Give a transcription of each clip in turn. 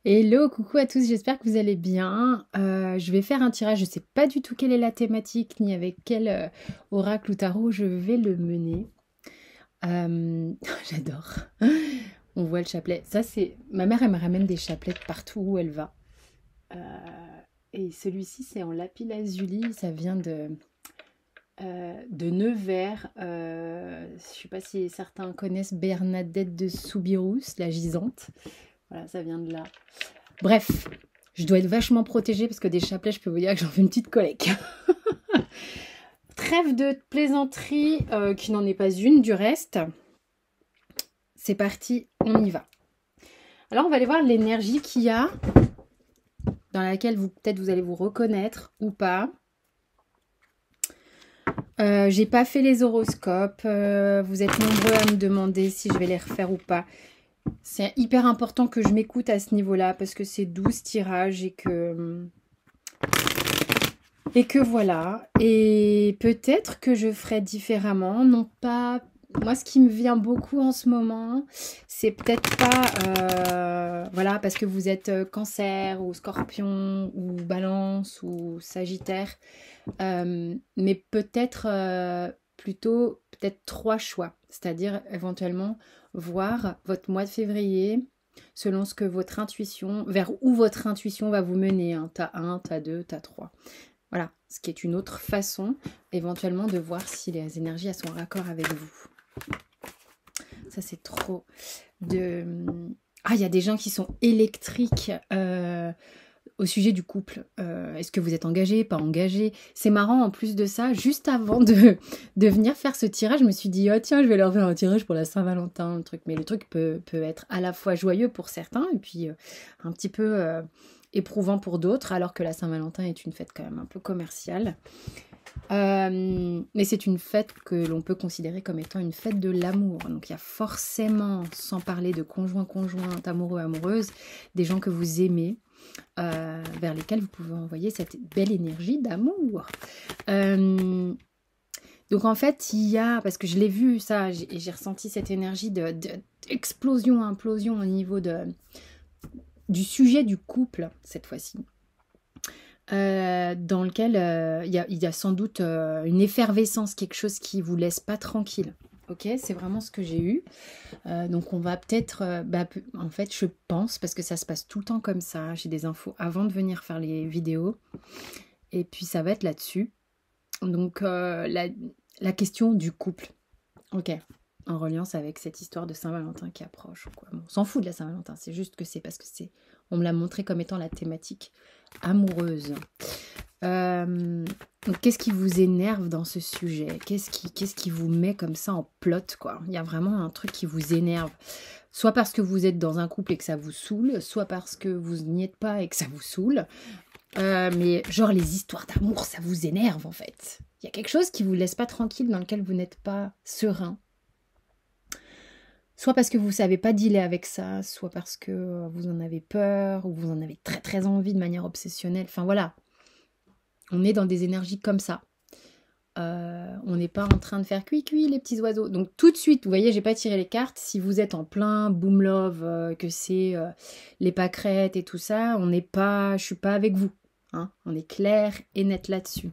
Hello, coucou à tous, j'espère que vous allez bien. Je vais faire un tirage, je ne sais pas du tout quelle est la thématique ni avec quel oracle ou tarot je vais le mener. J'adore. On voit le chapelet. Ça, c'est. Ma mère, elle me ramène des chapelets de partout où elle va. Euh, et celui-ci, c'est en lapis lazuli. Ça vient de Nevers. Je ne sais pas si certains connaissent Bernadette de Soubirous, la gisante. Voilà, ça vient de là. Bref, je dois être vachement protégée parce que des chapelets, je peux vous dire que j'en fais une petite collecte. Trêve de plaisanterie, qui n'en est pas une du reste. C'est parti, on y va. Alors, on va aller voir l'énergie qu'il y a, dans laquelle peut-être vous allez vous reconnaître ou pas. J'ai pas fait les horoscopes. Vous êtes nombreux à me demander si je vais les refaire ou pas. C'est hyper important que je m'écoute à ce niveau-là parce que c'est 12 tirages et que voilà. Et peut-être que je ferai différemment. Non pas... Moi, ce qui me vient beaucoup en ce moment, c'est peut-être pas... voilà, parce que vous êtes cancer ou scorpion ou balance ou sagittaire. Mais peut-être plutôt peut-être 3 choix. C'est-à-dire éventuellement voir votre mois de février selon ce que votre intuition, vers où votre intuition va vous mener. Hein. Tas 1, tas 2, tas 3. Voilà, ce qui est une autre façon éventuellement de voir si les énergies sont en raccord avec vous. Ça, c'est trop de... Ah, il y a des gens qui sont électriques au sujet du couple. Est-ce que vous êtes engagé, pas engagé? C'est marrant, en plus de ça, juste avant de venir faire ce tirage, je me suis dit, oh tiens, je vais leur faire un tirage pour la Saint-Valentin, le truc. Mais le truc peut être à la fois joyeux pour certains et puis un petit peu éprouvant pour d'autres, alors que la Saint-Valentin est une fête quand même un peu commerciale. Mais c'est une fête que l'on peut considérer comme étant une fête de l'amour. Donc il y a forcément, sans parler de conjoints, amoureux, amoureuses, des gens que vous aimez, vers lesquels vous pouvez envoyer cette belle énergie d'amour. Donc en fait, il y a, parce que je l'ai vu ça, j'ai ressenti cette énergie d'explosion, implosion au niveau du sujet du couple, cette fois-ci. Dans lequel il y a sans doute une effervescence, quelque chose qui vous laisse pas tranquille. Ok, c'est vraiment ce que j'ai eu. Donc on va peut-être, en fait, je pense, parce que ça se passe tout le temps comme ça. J'ai des infos avant de venir faire les vidéos, et puis ça va être là-dessus. Donc la question du couple. Ok. En reliance avec cette histoire de Saint-Valentin qui approche. Quoi. Bon, on s'en fout de la Saint-Valentin, c'est juste que c'est parce que on me l'a montré comme étant la thématique amoureuse. Donc, qu'est-ce qui vous énerve dans ce sujet? Qu'est-ce qui vous met comme ça en plot, quoi? Il y a vraiment un truc qui vous énerve. Soit parce que vous êtes dans un couple et que ça vous saoule, soit parce que vous n'y êtes pas et que ça vous saoule. Mais genre les histoires d'amour, ça vous énerve en fait. Il y a quelque chose qui vous laisse pas tranquille, dans lequel vous n'êtes pas serein. Soit parce que vous ne savez pas dealer avec ça, soit parce que vous en avez peur, ou vous en avez très très envie de manière obsessionnelle. Enfin voilà, on est dans des énergies comme ça. On n'est pas en train de faire cuit les petits oiseaux. Donc tout de suite, vous voyez, j'ai pas tiré les cartes. Si vous êtes en plein boom love, que c'est les pâquerettes et tout ça, je suis pas avec vous. Hein. On est clair et net là-dessus.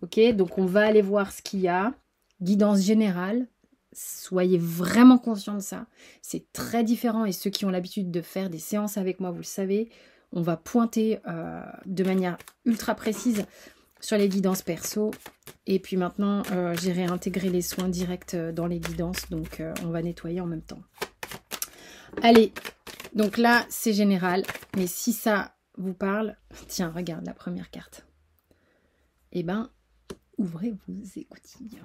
Ok, donc on va aller voir ce qu'il y a. Guidance générale. Soyez vraiment conscients de ça. C'est très différent et ceux qui ont l'habitude de faire des séances avec moi, vous le savez, on va pointer de manière ultra précise sur les guidances perso. Et puis maintenant, j'ai réintégré les soins directs dans les guidances, donc on va nettoyer en même temps. Allez, donc là, c'est général, mais si ça vous parle, tiens, regarde la première carte. Eh ben, ouvrez vos écoutilles.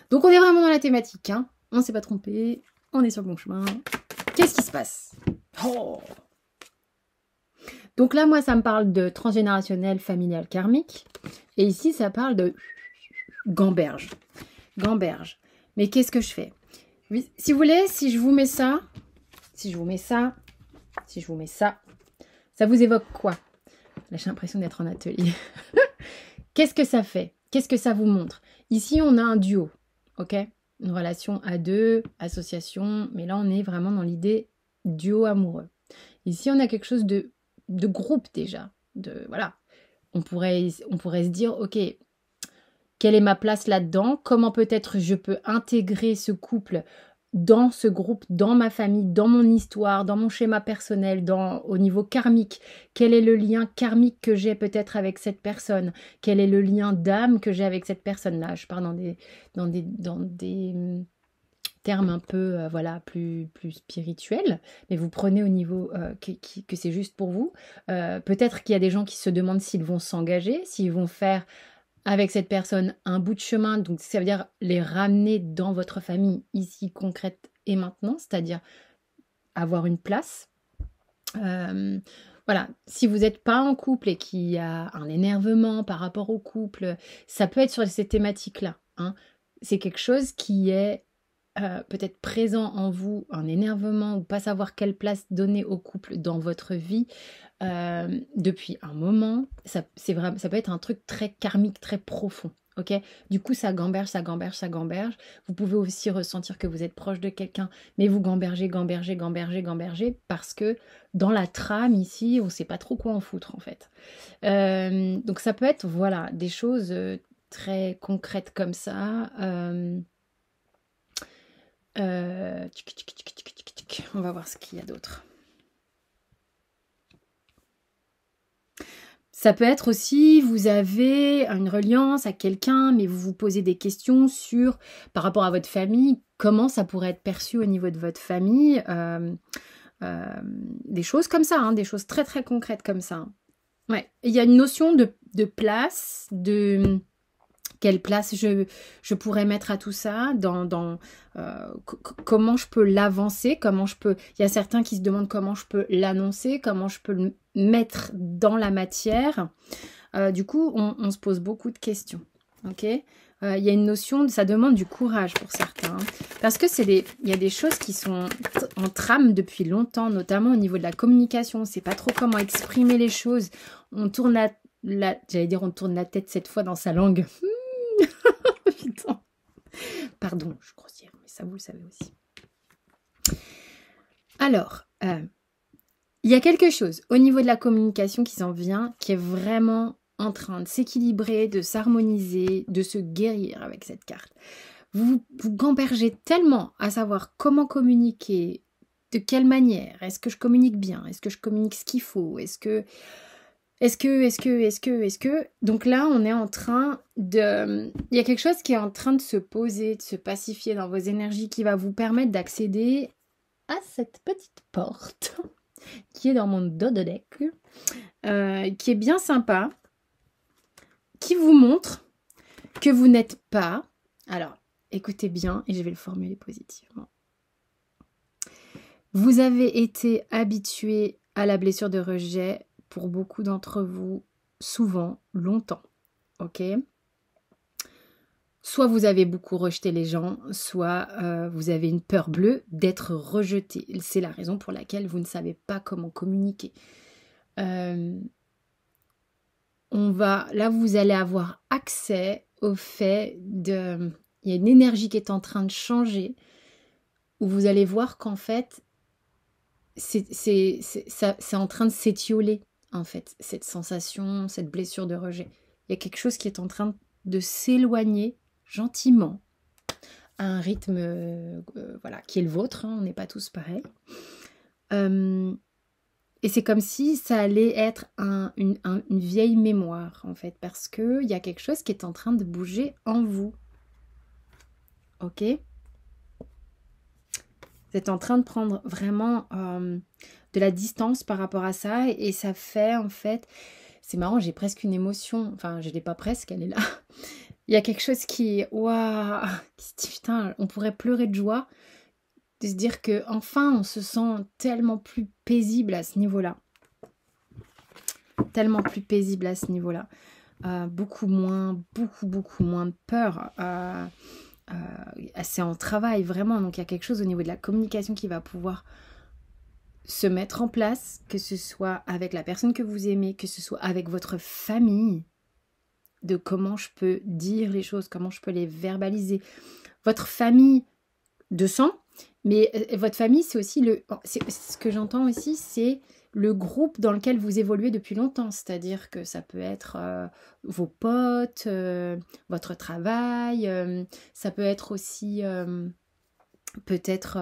Donc on est vraiment dans la thématique, hein. On ne s'est pas trompé, on est sur le bon chemin. Qu'est-ce qui se passe? Oh. Donc là, moi, ça me parle de transgénérationnel, familial, karmique. Et ici, ça parle de gamberge. Gamberge. Mais qu'est-ce que je fais? Si vous voulez, si je vous mets ça, ça vous évoque quoi? Là, j'ai l'impression d'être en atelier. Qu'est-ce que ça fait? Qu'est-ce que ça vous montre? Ici, on a un duo. Ok, une relation à deux, association, mais là on est vraiment dans l'idée duo amoureux. Ici, on a quelque chose de groupe déjà. Voilà. On pourrait se dire, ok, quelle est ma place là-dedans? Comment peut-être je peux intégrer ce couple dans ce groupe, dans ma famille, dans mon histoire, dans mon schéma personnel, au niveau karmique? Quel est le lien karmique que j'ai peut-être avec cette personne? Quel est le lien d'âme que j'ai avec cette personne-là? Je parle dans des termes un peu voilà, plus spirituels, mais vous prenez au niveau que c'est juste pour vous. Peut-être qu'il y a des gens qui se demandent s'ils vont s'engager, s'ils vont faire avec cette personne un bout de chemin, donc ça veut dire les ramener dans votre famille ici, concrète et maintenant, c'est-à-dire avoir une place. Voilà, si vous n'êtes pas en couple et qu'il y a un énervement par rapport au couple, ça peut être sur ces thématiques-là, hein. C'est quelque chose qui est peut-être présent en vous, un énervement ou pas savoir quelle place donner au couple dans votre vie depuis un moment. Ça peut être un truc très karmique, très profond. Ok, du coup, ça gamberge, ça gamberge, ça gamberge. Vous pouvez aussi ressentir que vous êtes proche de quelqu'un, mais vous gambergez, gambergez, gambergez, gambergez, parce que dans la trame ici, on ne sait pas trop quoi en foutre en fait. Donc ça peut être, voilà, des choses très concrètes comme ça. On va voir ce qu'il y a d'autre. Ça peut être aussi, vous avez une reliance à quelqu'un, mais vous vous posez des questions par rapport à votre famille, comment ça pourrait être perçu au niveau de votre famille, des choses comme ça, hein, des choses très très concrètes comme ça. Ouais, il y a une notion de place, quelle place je pourrais mettre à tout ça, comment je peux l'avancer, il y a certains qui se demandent comment je peux l'annoncer, comment je peux le mettre dans la matière. Du coup, on se pose beaucoup de questions. Ok, il y a une notion, ça demande du courage pour certains, hein, parce que il y a des choses qui sont en trame depuis longtemps, notamment au niveau de la communication. On ne sait pas trop comment exprimer les choses. On tourne on tourne la tête cette fois dans sa langue. Putain. Pardon, je suis grossière, mais ça vous le savez aussi. Alors, il y a quelque chose au niveau de la communication qui s'en vient, qui est vraiment en train de s'équilibrer, de s'harmoniser, de se guérir avec cette carte. Vous gambergez tellement à savoir comment communiquer, de quelle manière, est-ce que je communique bien, est-ce que je communique ce qu'il faut, est-ce que... Donc là, on est en train de... Il y a quelque chose qui est en train de se poser, de se pacifier dans vos énergies, qui va vous permettre d'accéder à cette petite porte qui est dans mon dos de deck, qui est bien sympa, qui vous montre que vous n'êtes pas... Alors, écoutez bien, et je vais le formuler positivement. Vous avez été habitué à la blessure de rejet pour beaucoup d'entre vous, souvent, longtemps, ok? Soit vous avez beaucoup rejeté les gens, soit vous avez une peur bleue d'être rejeté. C'est la raison pour laquelle vous ne savez pas comment communiquer. Là, vous allez avoir accès au fait de... Il y a une énergie qui est en train de changer, où vous allez voir qu'en fait, c'est en train de s'étioler, en fait, cette sensation, cette blessure de rejet. Il y a quelque chose qui est en train de s'éloigner gentiment à un rythme voilà, qui est le vôtre, hein, on n'est pas tous pareils. Et c'est comme si ça allait être une vieille mémoire, en fait, parce qu'il y a quelque chose qui est en train de bouger en vous. Ok ? Vous êtes en train de prendre vraiment de la distance par rapport à ça, et ça fait, en fait... C'est marrant, j'ai presque une émotion, enfin, je l'ai pas presque, elle est là. Il y a quelque chose qui... Waouh, putain, on pourrait pleurer de joie, de se dire que enfin on se sent tellement plus paisible à ce niveau-là. Tellement plus paisible à ce niveau-là. Beaucoup moins de peur. C'est en travail, vraiment. Donc il y a quelque chose au niveau de la communication qui va pouvoir se mettre en place, que ce soit avec la personne que vous aimez, que ce soit avec votre famille, de comment je peux dire les choses, comment je peux les verbaliser. Votre famille de sang, Mais votre famille, c'est aussi ce que j'entends aussi, c'est le groupe dans lequel vous évoluez depuis longtemps. C'est-à-dire que ça peut être vos potes, votre travail, ça peut être aussi peut-être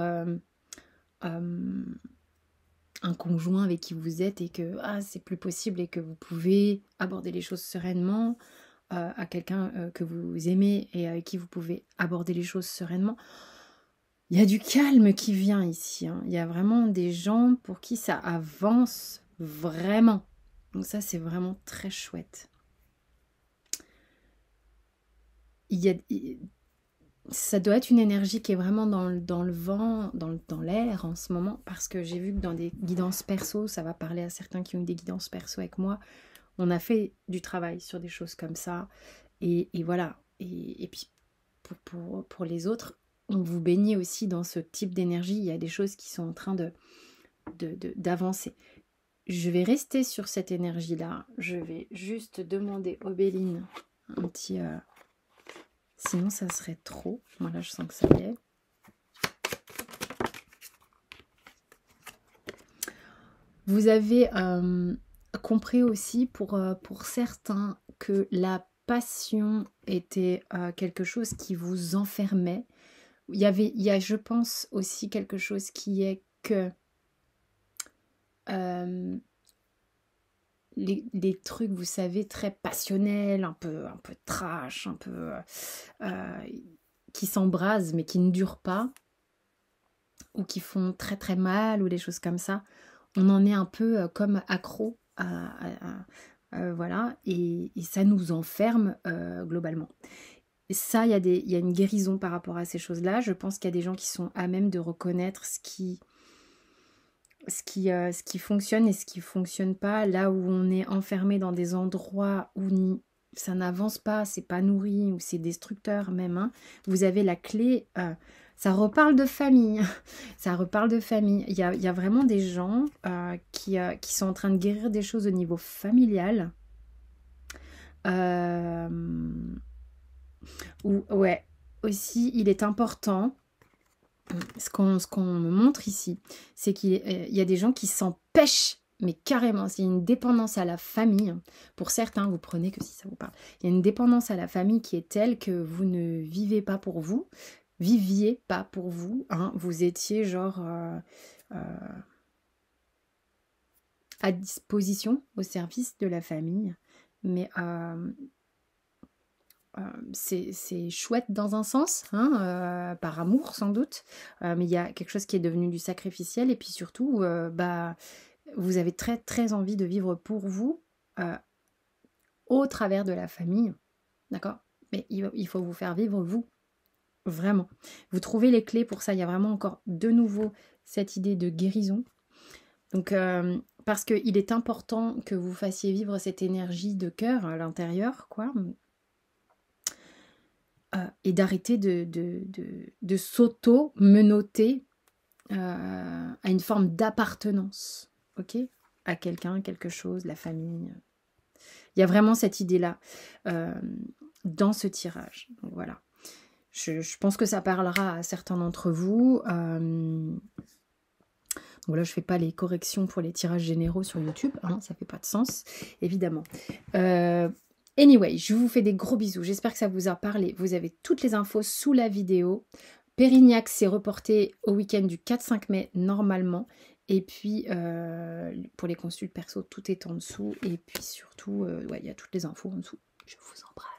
un conjoint avec qui vous êtes et que c'est plus possible et que vous pouvez aborder les choses sereinement, à quelqu'un que vous aimez et avec qui vous pouvez aborder les choses sereinement. Il y a du calme qui vient ici, hein. Il y a vraiment des gens pour qui ça avance vraiment. Donc ça, c'est vraiment très chouette. Ça doit être une énergie qui est vraiment dans le vent, dans l'air en ce moment, parce que j'ai vu que dans des guidances perso, ça va parler à certains qui ont eu des guidances perso avec moi, on a fait du travail sur des choses comme ça, et voilà. Et puis pour les autres, on vous baignez aussi dans ce type d'énergie, il y a des choses qui sont en train d'avancer. Je vais rester sur cette énergie-là, je vais juste demander aux Béline un petit... Sinon, ça serait trop. Voilà, je sens que ça y est. Vous avez compris aussi pour certains que la passion était quelque chose qui vous enfermait. Il y a, je pense, aussi quelque chose qui est que les trucs, vous savez, très passionnels, un peu trash, un peu qui s'embrasent mais qui ne durent pas, ou qui font très très mal, ou des choses comme ça, on en est un peu comme accro voilà, et ça nous enferme globalement. Et ça, il y a une guérison par rapport à ces choses-là. Je pense qu'il y a des gens qui sont à même de reconnaître ce qui fonctionne et ce qui fonctionne pas, là où on est enfermé dans des endroits où ça n'avance pas, c'est pas nourri, ou c'est destructeur même, hein. Vous avez la clé, ça reparle de famille, ça reparle de famille. Il y a vraiment des gens qui sont en train de guérir des choses au niveau familial, ouais, aussi il est important. Ce qu'on me montre ici, c'est qu'il y a des gens qui s'empêchent, mais carrément, c'est une dépendance à la famille. Pour certains, vous prenez que si ça vous parle. Il y a une dépendance à la famille qui est telle que vous ne vivez pas pour vous, viviez pas pour vous, hein. Vous étiez genre à disposition, au service de la famille, mais c'est chouette dans un sens, hein, par amour sans doute, mais il y a quelque chose qui est devenu du sacrificiel, et puis surtout, vous avez très très envie de vivre pour vous, au travers de la famille, d'accord? Mais il faut vous faire vivre vous, vraiment. Vous trouvez les clés pour ça, il y a vraiment encore de nouveau cette idée de guérison. Donc, parce qu'il est important que vous fassiez vivre cette énergie de cœur à l'intérieur, quoi. Et d'arrêter de s'auto-menotter à une forme d'appartenance, ok, à quelqu'un, quelque chose, la famille. Il y a vraiment cette idée-là dans ce tirage. Donc voilà. Je pense que ça parlera à certains d'entre vous. Donc là, je ne fais pas les corrections pour les tirages généraux sur YouTube, hein, ça ne fait pas de sens, évidemment. Anyway, je vous fais des gros bisous. J'espère que ça vous a parlé. Vous avez toutes les infos sous la vidéo. Pérignac s'est reporté au week-end du 4-5 mai normalement. Et puis, pour les consultes perso, tout est en dessous. Et puis surtout, il y a toutes les infos en dessous. Je vous embrasse.